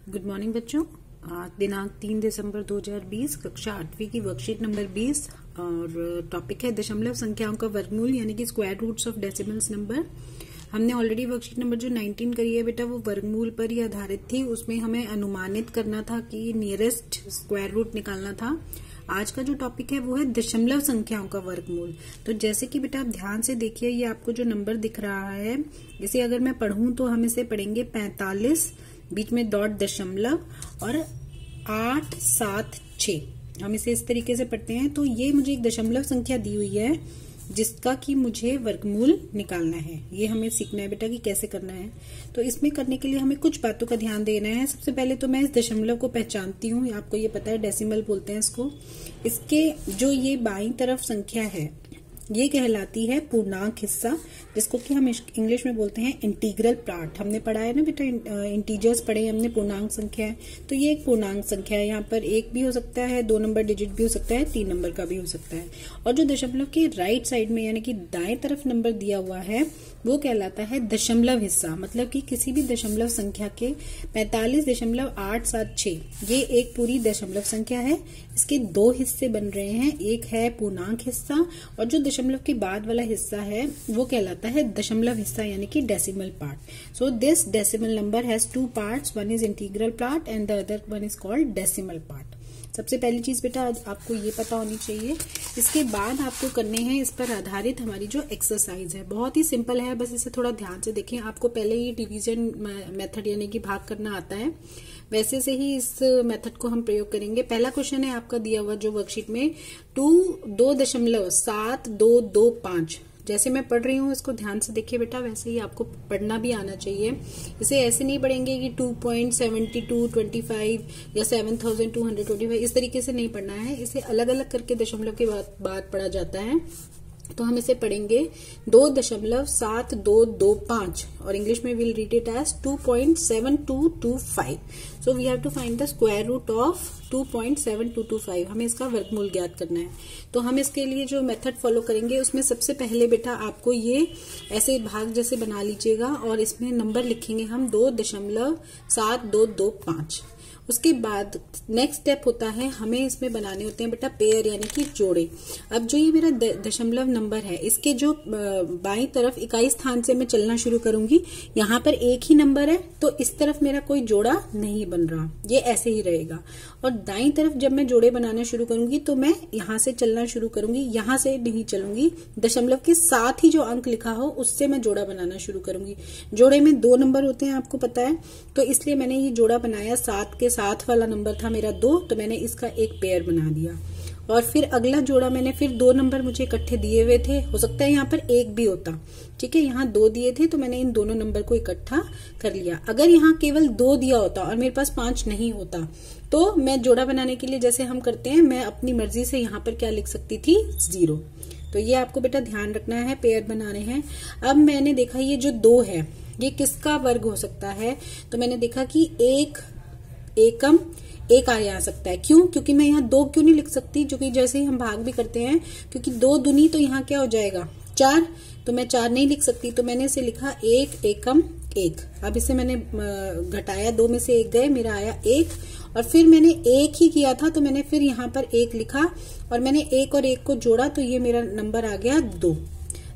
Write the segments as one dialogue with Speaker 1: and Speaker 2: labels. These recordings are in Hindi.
Speaker 1: गुड मॉर्निंग बच्चों। आज दिनांक 3 दिसंबर 2020 कक्षा 8वीं की वर्कशीट नंबर 20 और टॉपिक है दशमलव संख्याओं का वर्गमूल यानी कि square roots of decimals number. हमने ऑलरेडी वर्कशीट नंबर जो 19 करी है बेटा वो वर्गमूल पर ही आधारित थी। उसमें हमें अनुमानित करना था कि नियरेस्ट स्क्वायर रूट निकालना था। आज का जो टॉपिक है वो है दशमलव संख्याओं का वर्गमूल। तो जैसे कि बेटा आप ध्यान से देखिए, ये आपको जो नंबर दिख रहा है इसे अगर मैं पढ़ूं तो हम इसे पढ़ेंगे 45, बीच में डॉट दशमलव और 8, 7, 6। हम इसे इस तरीके से पढ़ते हैं। तो ये मुझे एक दशमलव संख्या दी हुई है जिसका कि मुझे वर्गमूल निकालना है। ये हमें सीखना है बेटा कि कैसे करना है। तो इसमें करने के लिए हमें कुछ बातों का ध्यान देना है। सबसे पहले तो मैं इस दशमलव को पहचानती हूँ, आपको ये पता है डेसिमल बोलते हैं इसको। इसके जो ये बाईं तरफ संख्या है ये कहलाती है पूर्णांक हिस्सा, जिसको कि हम इंग्लिश में बोलते हैं इंटीग्रल पार्ट। हमने पढ़ा है ना बेटा, इंटीजर्स पढ़े हमने, पूर्णांक संख्या है। तो ये एक पूर्णांक संख्या है। यहाँ पर 1 भी हो सकता है, 2 नंबर डिजिट भी हो सकता है, 3 नंबर का भी हो सकता है। और जो दशमलव के राइट साइड में यानी कि दाएं तरफ नंबर दिया हुआ है वो कहलाता है दशमलव हिस्सा। मतलब कि किसी भी दशमलव संख्या के 45.876 ये एक पूरी दशमलव संख्या है। इसके 2 हिस्से बन रहे हैं, एक है पूर्णांक हिस्सा और जो दशमलव के बाद वाला हिस्सा है वो कहलाता है दशमलव हिस्सा यानी कि decimal part. So this decimal number has 2 parts, one is integral part and the other one is called decimal part. सबसे पहली चीज बेटा आपको ये पता होनी चाहिए। इसके बाद आपको करने हैं इस पर आधारित हमारी जो एक्सरसाइज है, बहुत ही सिंपल है, बस इसे थोड़ा ध्यान से देखें। आपको पहले ही डिवीजन मेथड यानी कि भाग करना आता है, वैसे से ही इस मेथड को हम प्रयोग करेंगे। पहला क्वेश्चन है आपका दिया हुआ जो वर्कशीट में 2.7225। जैसे मैं पढ़ रही हूँ इसको ध्यान से देखिए बेटा, वैसे ही आपको पढ़ना भी आना चाहिए। इसे ऐसे नहीं पढ़ेंगे कि 2.7225 या 7225 इस तरीके से नहीं पढ़ना है। इसे अलग अलग करके दशमलव के बाद पढ़ा जाता है। तो हम इसे पढ़ेंगे 2.7225 और इंग्लिश में will read it as 2.7225। So we have to find the square root of 2.7225। हमें इसका वर्गमूल ज्ञात करना है। तो हम इसके लिए जो मेथड फॉलो करेंगे उसमें सबसे पहले बेटा आपको ये ऐसे भाग जैसे बना लीजिएगा और इसमें नंबर लिखेंगे हम 2.7225। उसके बाद नेक्स्ट स्टेप होता है, हमें इसमें बनाने होते हैं बेटा पेयर यानी कि जोड़े। अब जो ये मेरा दशमलव नंबर है इसके जो बाईं तरफ इकाई स्थान से मैं चलना शुरू करूंगी, यहाँ पर एक ही नंबर है तो इस तरफ मेरा कोई जोड़ा नहीं बन रहा, ये ऐसे ही रहेगा। और दाईं तरफ जब मैं जोड़े बनाना शुरू करूंगी तो मैं यहाँ से चलना शुरू करूंगी, यहाँ से नहीं चलूंगी, दशमलव के साथ ही जो अंक लिखा हो उससे मैं जोड़ा बनाना शुरू करूंगी। जोड़े में 2 नंबर होते हैं आपको पता है, तो इसलिए मैंने ये जोड़ा बनाया। 7 के साथ वाला नंबर था मेरा 2, तो मैंने इसका एक पेयर बना दिया। और फिर अगला जोड़ा मैंने फिर 2 नंबर मुझे इकट्ठे दिए हुए थे, हो सकता है यहाँ पर 1 भी होता, ठीक है। यहाँ 2 दिए थे तो मैंने इन दोनों नंबर को इकट्ठा कर लिया। अगर यहाँ केवल 2 दिया होता और मेरे पास 5 नहीं होता तो मैं जोड़ा बनाने के लिए जैसे हम करते हैं, मैं अपनी मर्जी से यहाँ पर क्या लिख सकती थी, 0। तो ये आपको बेटा ध्यान रखना है, पेयर बनाने हैं। अब मैंने देखा ये जो 2 है ये किसका वर्ग हो सकता है, तो मैंने देखा कि 1 एकम 1 आ सकता है। क्यों? क्योंकि मैं यहाँ 2 क्यों नहीं लिख सकती, जो कि जैसे ही हम भाग भी करते हैं, क्योंकि 2 दूनी तो यहाँ क्या हो जाएगा 4, तो मैं 4 नहीं लिख सकती, तो मैंने इसे लिखा 1 एकम 1। अब इसे मैंने घटाया, 2 में से 1 गए, मेरा आया 1। और फिर मैंने 1 ही किया था तो मैंने फिर यहाँ पर 1 लिखा और मैंने 1 और 1 को जोड़ा तो ये मेरा नंबर आ गया 2।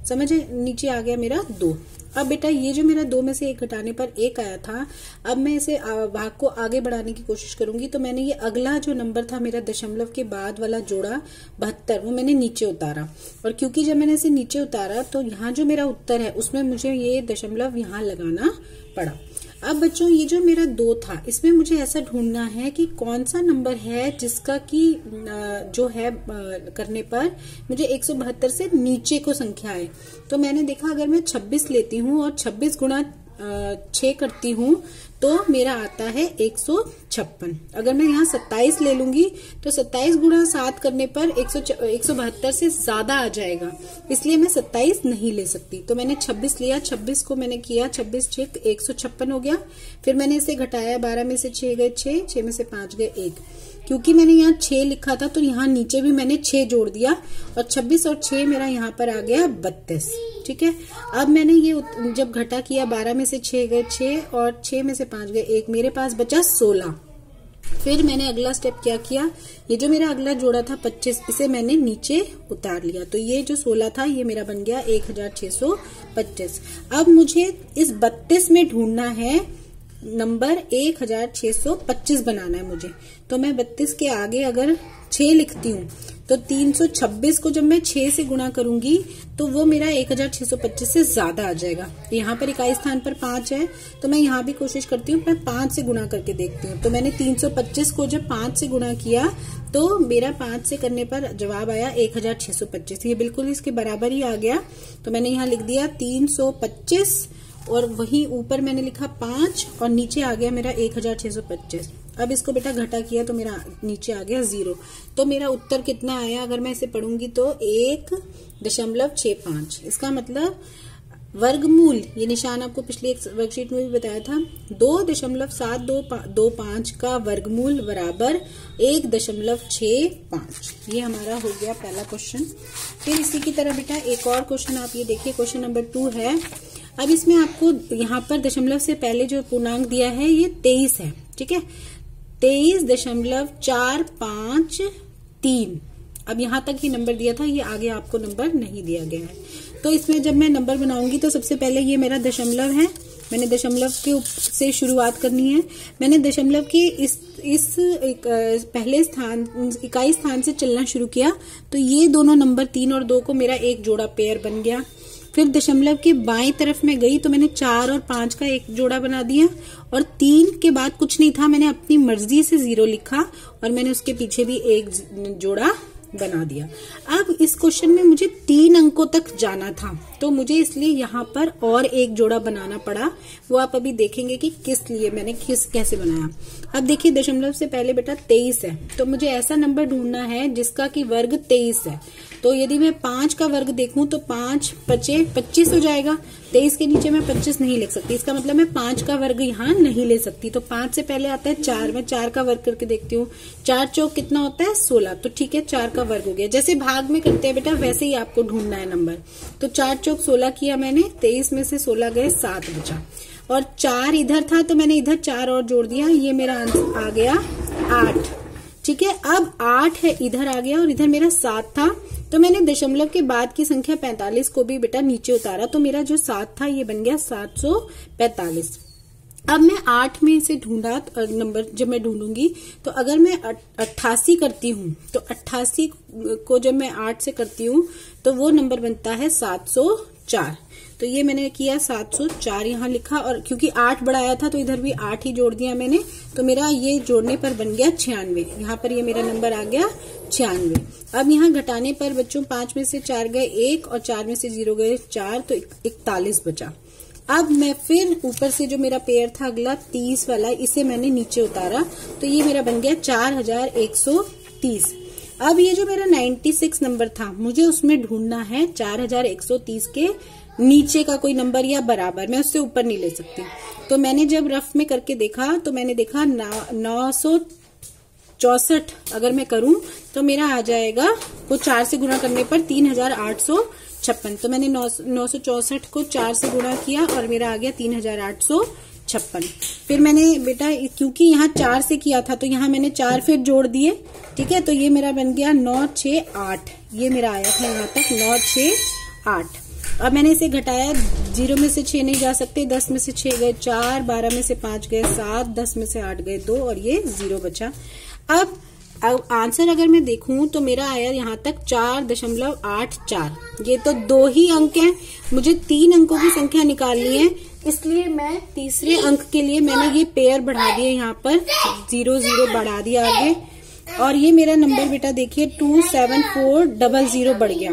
Speaker 1: समझे, नीचे आ गया मेरा 2। अब बेटा ये जो मेरा 2 में से 1 घटाने पर 1 आया था, अब मैं इसे भाग को आगे बढ़ाने की कोशिश करूंगी। तो मैंने ये अगला जो नंबर था मेरा दशमलव के बाद वाला जोड़ा 72, वो मैंने नीचे उतारा। और क्योंकि जब मैंने इसे नीचे उतारा तो यहाँ जो मेरा उत्तर है उसमें मुझे ये दशमलव यहाँ लगाना पड़ा। अब बच्चों ये जो मेरा 2 था इसमें मुझे ऐसा ढूंढना है कि कौन सा नंबर है जिसका कि जो है करने पर मुझे 172 से नीचे को संख्या है। तो मैंने देखा अगर मैं 26 लेती हूँ और 26 गुणा 6 करती हूँ तो मेरा आता है 156। अगर मैं यहाँ 27 ले लूंगी तो 27 गुणा 7 करने पर 172 से ज्यादा आ जाएगा, इसलिए मैं 27 नहीं ले सकती। तो मैंने 26 लिया, 26 को मैंने किया 26 6 156 हो गया। फिर मैंने इसे घटाया, 12 में से 6 गए 6, 6 में से 5 गए 1। क्योंकि मैंने यहाँ 6 लिखा था तो यहाँ नीचे भी मैंने 6 जोड़ दिया और 26 और 6 मेरा यहाँ पर आ गया 32। ठीक है, अब मैंने ये जब घटा किया 12 में से 6 गए 6 और 6 में से 5 गए 1, मेरे पास बचा 16। फिर मैंने अगला स्टेप क्या किया, ये जो मेरा अगला जोड़ा था 25, इसे मैंने नीचे उतार लिया। तो ये जो 16 था ये मेरा बन गया 1625। अब मुझे इस 32 में ढूंढना है नंबर 1625 बनाना है मुझे। तो मैं 32 के आगे अगर 6 लिखती हूँ तो 326 को जब मैं 6 से गुणा करूंगी तो वो मेरा 1625 से ज्यादा आ जाएगा। यहाँ पर इकाई स्थान पर 5 है तो मैं यहाँ भी कोशिश करती हूँ, मैं 5 से गुणा करके देखती हूँ। तो मैंने 325 को जब 5 से गुणा किया तो मेरा 5 से करने पर जवाब आया 1625। ये बिल्कुल इसके बराबर ही आ गया। तो मैंने यहाँ लिख दिया 325 और वहीं ऊपर मैंने लिखा 5 और नीचे आ गया मेरा 1625। अब इसको बेटा घटा किया तो मेरा नीचे आ गया 0। तो मेरा उत्तर कितना आया, अगर मैं इसे पढ़ूंगी तो 1.65। इसका मतलब वर्गमूल, ये निशान आपको पिछली एक वर्कशीट में भी बताया था, 2.7225 का वर्गमूल बराबर 1.65। ये हमारा हो गया पहला क्वेश्चन। फिर इसी की तरह बेटा एक और क्वेश्चन आप ये देखिए, क्वेश्चन नंबर 2 है। अब इसमें आपको यहाँ पर दशमलव से पहले जो पूर्णांक दिया है ये 23 है, ठीक है, 23.453। अब यहाँ तक ही नंबर दिया था, ये आगे आपको नंबर नहीं दिया गया है। तो इसमें जब मैं नंबर बनाऊंगी तो सबसे पहले ये मेरा दशमलव है, मैंने दशमलव के से शुरुआत करनी है। मैंने दशमलव की इस पहले स्थान इकाई स्थान से चलना शुरू किया तो ये दोनों नंबर 3 और 2 को मेरा एक जोड़ा पेयर बन गया। फिर दशमलव के बाएं तरफ में गई तो मैंने 4 और 5 का एक जोड़ा बना दिया और 3 के बाद कुछ नहीं था, मैंने अपनी मर्जी से 0 लिखा और मैंने उसके पीछे भी एक जोड़ा बना दिया। अब इस क्वेश्चन में मुझे 3 अंकों तक जाना था तो मुझे इसलिए यहाँ पर और एक जोड़ा बनाना पड़ा। वो आप अभी देखेंगे कि किस लिए मैंने कैसे बनाया। अब देखिए दशमलव से पहले बेटा 23 है तो मुझे ऐसा नंबर ढूंढना है जिसका कि वर्ग 23 है। तो यदि मैं 5 का वर्ग देखूं तो 5 बचे 25 हो जाएगा। 23 के नीचे मैं 25 नहीं लिख सकती, इसका मतलब मैं 5 का वर्ग यहाँ नहीं ले सकती। तो 5 से पहले आता है 4, मैं 4 का वर्ग करके देखती हूँ। 4 चौक कितना होता है 16, तो ठीक है 4 का वर्ग हो गया। जैसे भाग में करते हैं बेटा वैसे ही आपको ढूंढना है नंबर। तो 4 चौक 16 किया मैंने, 23 में से 16 गए 7 बचा और 4 इधर था तो मैंने इधर 4 और जोड़ दिया, ये मेरा आंसर आ गया 8। ठीक है, अब 8 है इधर आ गया और इधर मेरा 7 था तो मैंने दशमलव के बाद की संख्या 45 को भी बेटा नीचे उतारा तो मेरा जो 7 था ये बन गया 745। अब मैं 8 में से ढूंढा नंबर, जब मैं ढूंढूंगी तो अगर मैं 88 करती हूँ तो 88 को जब मैं 8 से करती हूँ तो वो नंबर बनता है 704। तो ये मैंने किया 704 यहाँ लिखा और क्योंकि 8 बढ़ाया था तो इधर भी 8 ही जोड़ दिया मैंने, तो मेरा ये जोड़ने पर बन गया 96। यहाँ पर ये मेरा नंबर आ गया 96। अब यहाँ घटाने पर बच्चों 5 में से 4 गए 1 और 4 में से 0 गए 4, तो 41 बचा। अब मैं फिर ऊपर से जो मेरा पेयर था अगला 30 वाला, इसे मैंने नीचे उतारा तो ये मेरा बन गया 4130। अब ये जो मेरा 96 नंबर था मुझे उसमें ढूंढना है 4130 के नीचे का कोई नंबर या बराबर, मैं उससे ऊपर नहीं ले सकती। तो मैंने जब रफ में करके देखा तो मैंने देखा 964 अगर मैं करूं तो मेरा आ जाएगा वो 4 से गुणा करने पर 3856। तो मैंने 964 को 4 से गुणा किया और मेरा आ गया 3856। फिर मैंने बेटा क्योंकि यहाँ 4 से किया था तो यहाँ मैंने 4 फिर जोड़ दिए, ठीक है, तो ये मेरा बन गया 968। ये मेरा आया था यहाँ तक 968। अब मैंने इसे घटाया, 0 में से 6 नहीं जा सकते, 10 में से 6 गए 4, 12 में से 5 गए 7, 10 में से 8 गए 2 और ये 0 बचा। अब आंसर अगर मैं देखूं तो मेरा आया यहाँ तक 4.84। ये तो 2 ही अंक हैं, मुझे 3 अंकों की संख्या निकालनी है, इसलिए मैं तीसरे अंक के लिए मैंने ये पेयर बढ़ा दिए, यहाँ पर 0 बढ़ा दिया आगे और ये मेरा नंबर बेटा देखिए 27400 बढ़ गया।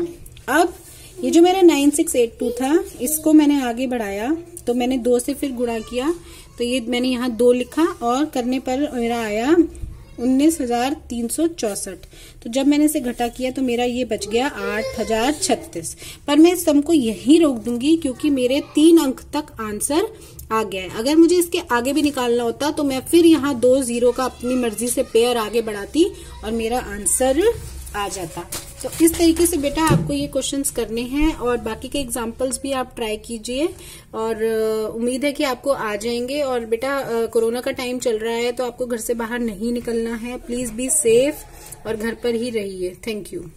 Speaker 1: अब ये जो मेरा 9682 था इसको मैंने आगे बढ़ाया तो मैंने 2 से फिर गुणा किया तो ये मैंने यहाँ 2 लिखा और करने पर मेरा आया 19,364। तो जब मैंने इसे घटा किया तो मेरा ये बच गया 8,036। पर मैं इस सम को यहीं रोक दूंगी क्योंकि मेरे 3 अंक तक आंसर आ गया है। अगर मुझे इसके आगे भी निकालना होता तो मैं फिर यहाँ 2 0 का अपनी मर्जी से पेयर आगे बढ़ाती और मेरा आंसर आ जाता। तो इस तरीके से बेटा आपको ये क्वेश्चंस करने हैं और बाकी के एग्जांपल्स भी आप ट्राई कीजिए और उम्मीद है कि आपको आ जाएंगे। और बेटा कोरोना का टाइम चल रहा है तो आपको घर से बाहर नहीं निकलना है। प्लीज बी सेफ और घर पर ही रहिए। Thank you.